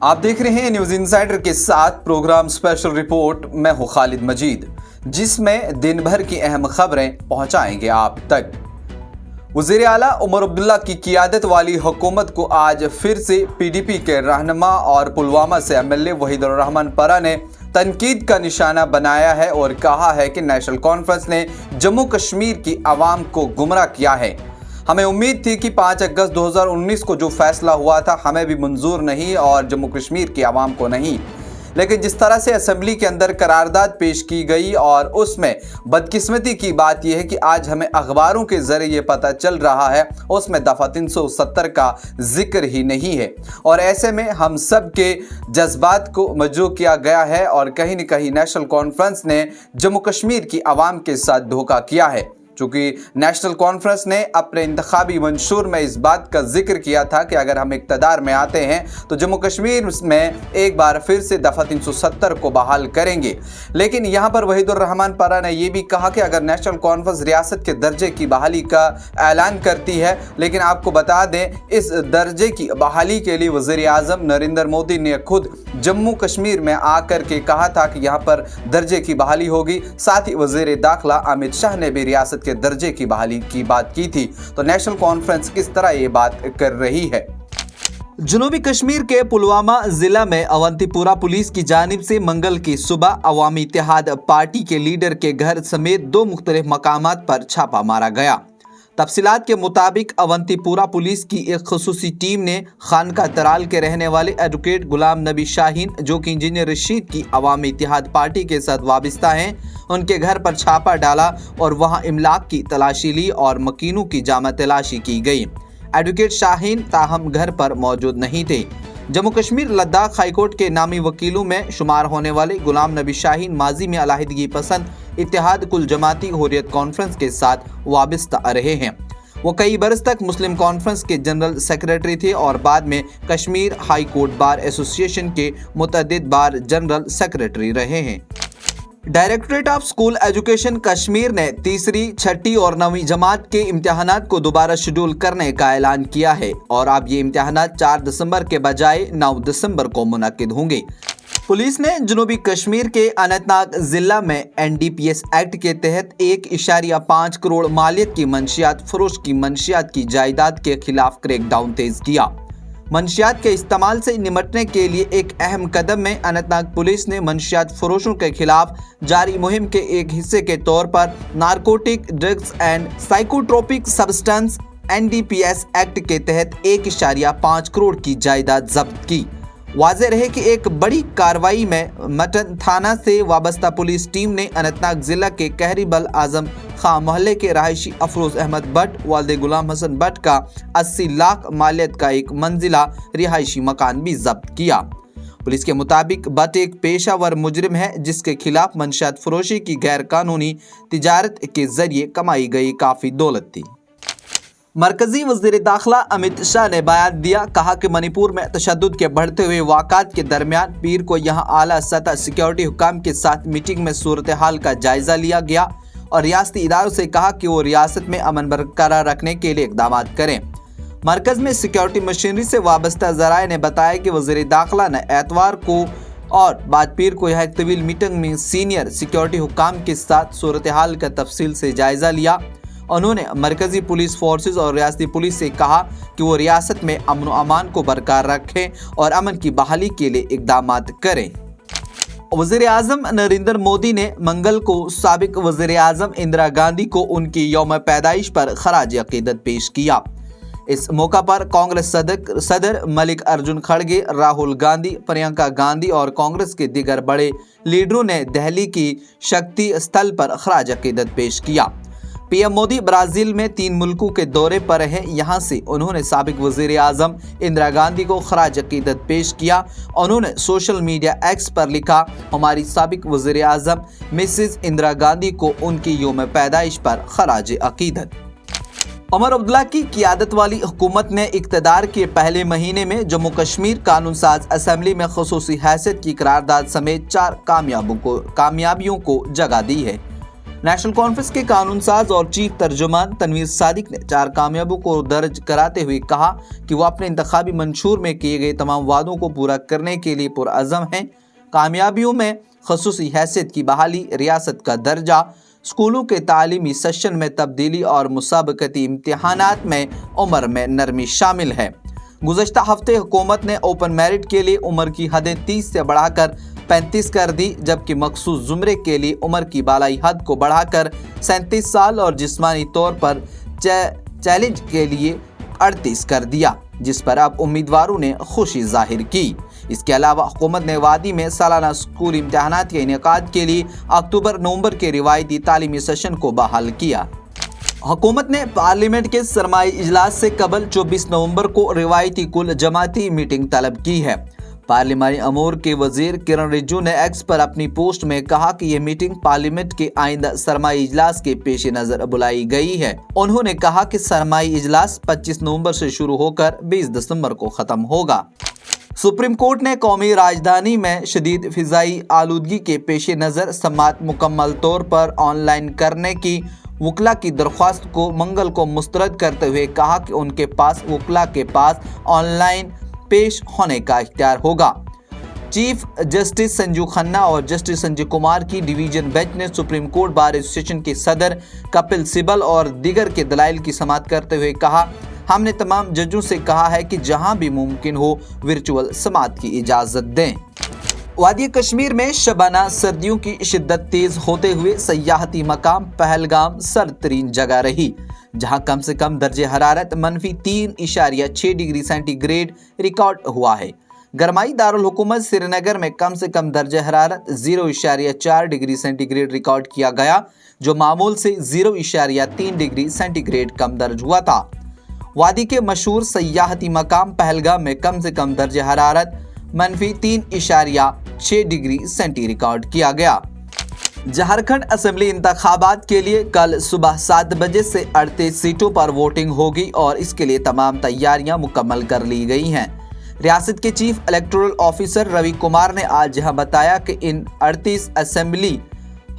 आप देख रहे हैं न्यूज इनसाइडर के साथ प्रोग्राम स्पेशल रिपोर्ट। मैं हूं खालिद मजीद, जिसमें दिन भर की अहम खबरें पहुंचाएंगे आप तक। वज़ीर आला उमर अब्दुल्ला की क़ियादत वाली हुकूमत को आज फिर से पीडीपी के रहनुमा और पुलवामा से एमएलए वहीदुर रहमान परा ने तनकीद का निशाना बनाया है और कहा है कि नेशनल कॉन्फ्रेंस ने जम्मू कश्मीर की आवाम को गुमराह किया है। हमें उम्मीद थी कि 5 अगस्त 2019 को जो फैसला हुआ था हमें भी मंजूर नहीं और जम्मू कश्मीर की आवाम को नहीं, लेकिन जिस तरह से असेंबली के अंदर करारदाद पेश की गई और उसमें बदकिस्मती की बात यह है कि आज हमें अखबारों के ज़रिए ये पता चल रहा है उसमें दफ़ा 370 का जिक्र ही नहीं है। और ऐसे में हम सब के जज्बात को मजरूह किया गया है और कहीं न कहीं नेशनल कॉन्फ्रेंस ने जम्मू कश्मीर की आवाम के साथ धोखा किया है। चूँकि नेशनल कॉन्फ्रेंस ने अपने इंतखाबी मंशूर में इस बात का जिक्र किया था कि अगर हम इक़्तिदार में आते हैं तो जम्मू कश्मीर में एक बार फिर से दफ़ा 370 को बहाल करेंगे, लेकिन यहाँ पर वहीदुर रहमान परा ने यह भी कहा कि अगर नेशनल कॉन्फ्रेंस रियासत के दर्जे की बहाली का ऐलान करती है, लेकिन आपको बता दें इस दर्जे की बहाली के लिए वज़ीर आज़म नरेंद्र मोदी ने खुद जम्मू कश्मीर में आकर के कहा था कि यहाँ पर दर्जे की बहाली होगी। साथ ही वज़ीर दाखिला अमित शाह ने भी रियासत के दर्जे की बहाली की बात की थी। तो नेशनल कॉन्फ्रेंस किस तरह ये बात कर रही है। जनूबी कश्मीर के पुलवामा जिला में अवंतीपुरा पुलिस की जानिब से मंगल की सुबह अवामी इत्तेहाद पार्टी के लीडर के घर समेत 2 मुख्तलिफ मकामात पर छापा मारा गया। तफसीलात के मुताबिक अवंतीपुरा पुलिस की एक खसूसी टीम ने खानका तराल के रहने वाले एडवोकेट गुलाम नबी शाहीन, जो कि इंजीनियर रशीद की अवामी इत्तेहाद पार्टी के साथ वाबस्ता हैं, उनके घर पर छापा डाला और वहां इमलाक की तलाशी ली और मकीनों की जामा तलाशी की गई। एडवोकेट शाहीन ताहम घर पर मौजूद नहीं थे। जम्मू कश्मीर लद्दाख हाईकोर्ट के नामी वकीलों में शुमार होने वाले गुलाम नबी शाहीन माजी में अलहदगी पसंद इत्तेहाद कुल जमाती हुर्रियत कॉन्फ्रेंस के साथ वाबस्ता रहे हैं। वो कई बरस तक मुस्लिम कॉन्फ्रेंस के जनरल सेक्रेटरी थे और बाद में Kashmir high court bar association के मुतअद्दिद बार जनरल सेक्रेटरी रहे हैं। Directorate of school education Kashmir ने तीसरी, छठी और 9वीं जमात के इम्तिहानात को दोबारा शेड्यूल करने का ऐलान किया है और अब ये इम्तिहानात 4 दिसंबर के बजाय 9 दिसंबर को मुनक्किद होंगे। पुलिस ने जनूबी कश्मीर के अनंतनाग जिला में NDPS एक्ट के तहत 1.5 करोड़ मालियत की मंशियात फरोश की मंशियात की जायदाद के खिलाफ क्रैकडाउन तेज किया। मंशियात के इस्तेमाल से निमटने के लिए एक अहम कदम में अनंतनाग पुलिस ने मंशियात फरोशों के खिलाफ जारी मुहिम के एक हिस्से के तौर पर narcotic drugs and psychotropic substance NDPS act के तहत 1.5 करोड़ की जायदाद जब्त की। वाज़ेह रहे कि एक बड़ी कार्रवाई में मटन थाना से वाबस्ता पुलिस टीम ने अनंतनाग जिला के कहरीबल आजम खां मोहल्ले के रहायशी अफरोज अहमद भट्ट वालिद गुलाम हसन भट्ट का 80 लाख मालियत का एक मंजिला रिहायशी मकान भी जब्त किया। पुलिस के मुताबिक भट्ट एक पेशावर मुजरिम है जिसके खिलाफ मंशियात फरोशी की गैर कानूनी तिजारत के जरिए कमाई गई काफ़ी दौलत थी। मरकजी वज़ीर दाखिला अमित शाह ने बयान दिया, कहा कि मणिपुर में तशद्दुद के बढ़ते हुए वाक़ात के दरमियान पीर को यहां आला सतह सिक्योरिटी हुकाम के साथ मीटिंग में सूरत हाल का जायजा लिया गया और रियासती इदारों से कहा कि वो रियासत में अमन बरकरार रखने के लिए इक़दाम करें। मरकज़ में सिक्योरिटी मशीनरी से वाबस्ता ज़राए ने बताया कि वज़ीर दाखिला ने एतवार को और बाद पीर को यह एक तवील मीटिंग में सीनियर सिक्योरिटी हुकाम के साथ सूरत हाल का तफसील से जायजा लिया। उन्होंने मरकजी पुलिस फोर्सेस और रियासती पुलिस से कहा कि वो रियासत में अमन व अमान को बरकरार रखें और अमन की बहाली के लिए इक़दाम करें। वज़ीर आज़म नरेंद्र मोदी ने मंगल को साबिक वज़ीर आज़म इंदिरा गांधी को उनकी यौम पैदाइश पर खराज अक़ीदत पेश किया। इस मौका पर कांग्रेस सदर मल्लिक अर्जुन खड़गे, राहुल गांधी, प्रियंका गांधी और कांग्रेस के दीगर बड़े लीडरों ने दिल्ली की शक्ति स्थल पर खराज अक़ीदत पेश किया। पीएम मोदी ब्राज़ील में 3 मुल्कों के दौरे पर हैं। यहाँ से उन्होंने साबिक वज़ीर आज़म इंदिरा गांधी को खराज अक़ीदत पेश किया। उन्होंने सोशल मीडिया एक्स पर लिखा, हमारी साबिक वज़ीर आज़म मिसेस इंदिरा गांधी को उनकी यौम पैदाइश पर खराज अक़ीदत। उमर अब्दुल्ला की क़ियादत वाली हुकूमत ने इक़्तिदार के पहले महीने में जम्मू कश्मीर कानून साज असम्बली में ख़ुसूसी हैसियत की करारदाद समेत 4 कामयाबियों को जगह दी है। नेशनल कॉन्फ्रेंस के कानून साज और चीफ तर्जुमान तनवीर सादिक ने 4 कामयाबियों को दर्ज कराते हुए कहा कि वो अपने इंतखाबी मंशूर में किए गए तमाम वादों को पूरा करने के लिए पुरअज़म हैं। कामयाबियों में खसूसी हैसियत की बहाली, रियासत का दर्जा, स्कूलों के तालीमी सेशन में तब्दीली और मुसाबकती इम्तिहानात में उम्र में नरमी शामिल है। गुज़श्ता हफ्ते हुकूमत ने ओपन मेरिट के लिए उम्र की हदें 30 से बढ़ाकर 35 कर दी, जबकि मखसूस ज़ुमरे के लिए उम्र की बालाई हद को बढ़ाकर 37 साल और जिस्मानी तौर पर चैलेंज के लिए 38 कर दिया, जिस पर अब उम्मीदवारों ने खुशी जाहिर की। इसके अलावा हुकूमत ने वादी में सालाना स्कूल इम्तिहानात के इनेकाद के लिए अक्टूबर-नवंबर के रिवायती तालीमी सेशन को बहाल किया। हुकूमत ने पार्लियामेंट के सरमाई इजलास से कबल 24 नवंबर को रिवायती कुल जमाती मीटिंग तलब की है। पार्लियामानी अमूर के वजीर किरण रिजिजू ने एक्स पर अपनी पोस्ट में कहा कि यह मीटिंग पार्लियामेंट के आइंदा सरमाई इजलास के पेश नज़र बुलाई गई है। उन्होंने कहा कि सरमाई इजलास 25 नवंबर से शुरू होकर 20 दिसंबर को ख़त्म होगा। सुप्रीम कोर्ट ने कौमी राजधानी में शदीद फिजाई आलूदगी के पेश नज़र समाअत मुकम्मल तौर पर ऑनलाइन करने की वकला की दरख्वास्त को मंगल को मुस्तरद करते हुए कहा कि उनके पास वकला के पास ऑनलाइन पेश होने का इख्तियार होगा। चीफ जस्टिस संजू खन्ना और जस्टिस संजय कुमार की डिवीजन बेंच ने सुप्रीम कोर्ट बार एसोसिएशन के सदर कपिल सिब्बल और दीगर के दलाइल की समाअत करते हुए कहा, हमने तमाम जजों से कहा है कि जहां भी मुमकिन हो वर्चुअल समाअत की इजाज़त दें। वादी कश्मीर में शबाना सर्दियों की शिद्दत तेज होते हुए सयाहती मकाम पहलगाम सर्द तरीन जगह रही, जहां कम से कम दर्जे हरारत -3.6 डिग्री सेंटीग्रेड रिकॉर्ड हुआ है। गरमाई दारुल हुकूमत श्रीनगर में कम से कम दर्जे हरारत 0.4 डिग्री सेंटीग्रेड रिकॉर्ड किया गया, जो मामूल से 0.3 डिग्री सेंटीग्रेड कम दर्ज हुआ था। वादी के मशहूर सयाहती मकाम पहलगाम में कम से कम दर्जे हरारत -3.6 डिग्री सेंटी रिकॉर्ड किया गया। झारखंड असेंबली इंतखाबात के लिए कल सुबह 7 बजे से 38 सीटों पर वोटिंग होगी और इसके लिए तमाम तैयारियां मुकम्मल कर ली गई हैं। रियासत के chief electoral officer Ravi Kumar ने आज यहां बताया कि इन 38 असेंबली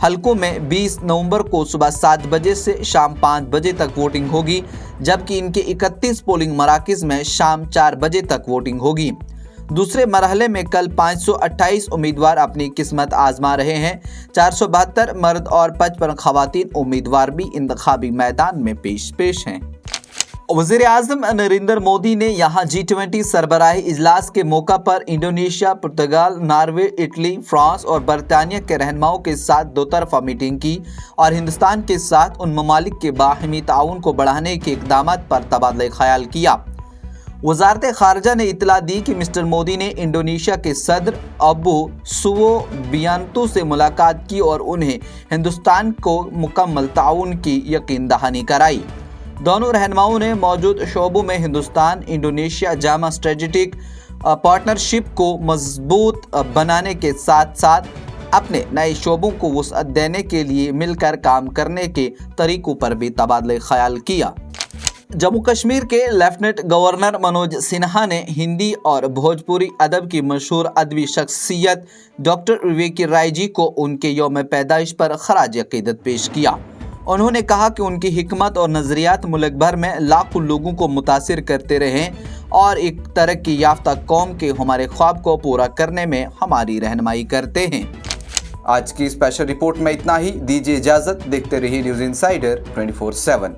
हलकों में 20 नवंबर को सुबह 7 बजे से शाम 5 बजे तक वोटिंग होगी, जबकि इनके 31 पोलिंग मराकज़ में शाम 4 बजे तक वोटिंग होगी। दूसरे मरहले में कल 528 उम्मीदवार अपनी किस्मत आजमा रहे हैं। 472 मर्द और 55 खवातीन उम्मीदवार भी इंतखाबी मैदान में पेश हैं। वज़ीर आज़म नरेंद्र मोदी ने यहाँ G20 सरबराही इजलास के मौका पर इंडोनेशिया, पुर्तगाल, नॉर्वे, इटली, फ्रांस और बरतानिया के रहनुमाओं के साथ दो तरफा मीटिंग की और हिंदुस्तान के साथ उन ममालिक के बाहमी ताउन को बढ़ाने के इक़दामात पर तबादला ख्याल किया। वज़ारत ख़ारजा ने इतला दी कि मिस्टर मोदी ने इंडोनेशिया के सदर अबू सुबियांतो से मुलाकात की और उन्हें हिंदुस्तान को मुकम्मल ताउन की यकीन दहानी कराई। दोनों रहनुमाओं ने मौजूद शोबों में Hindustan Indonesia Jama strategic partnership को मजबूत बनाने के साथ साथ अपने नए शोबों को वसअत देने के लिए मिलकर काम करने के तरीकों पर भी तबादला ख्याल किया। जम्मू कश्मीर के लेफ्टिनेंट गवर्नर मनोज सिन्हा ने हिंदी और भोजपुरी अदब की मशहूर अदबी शख्सियत डॉक्टर विवेकी राय जी को उनके यौम पैदाइश पर खराज अकीदत पेश किया। उन्होंने कहा कि उनकी हिकमत और नज़रियात मुल्क भर में लाखों लोगों को मुतासिर करते रहे और एक तरक्की याफ्ता कौम के हमारे ख्वाब को पूरा करने में हमारी रहनुमाई करते हैं। आज की स्पेशल रिपोर्ट में इतना ही। दीजिए इजाज़त। देखते रहिए न्यूज़ इनसाइडर 24/7।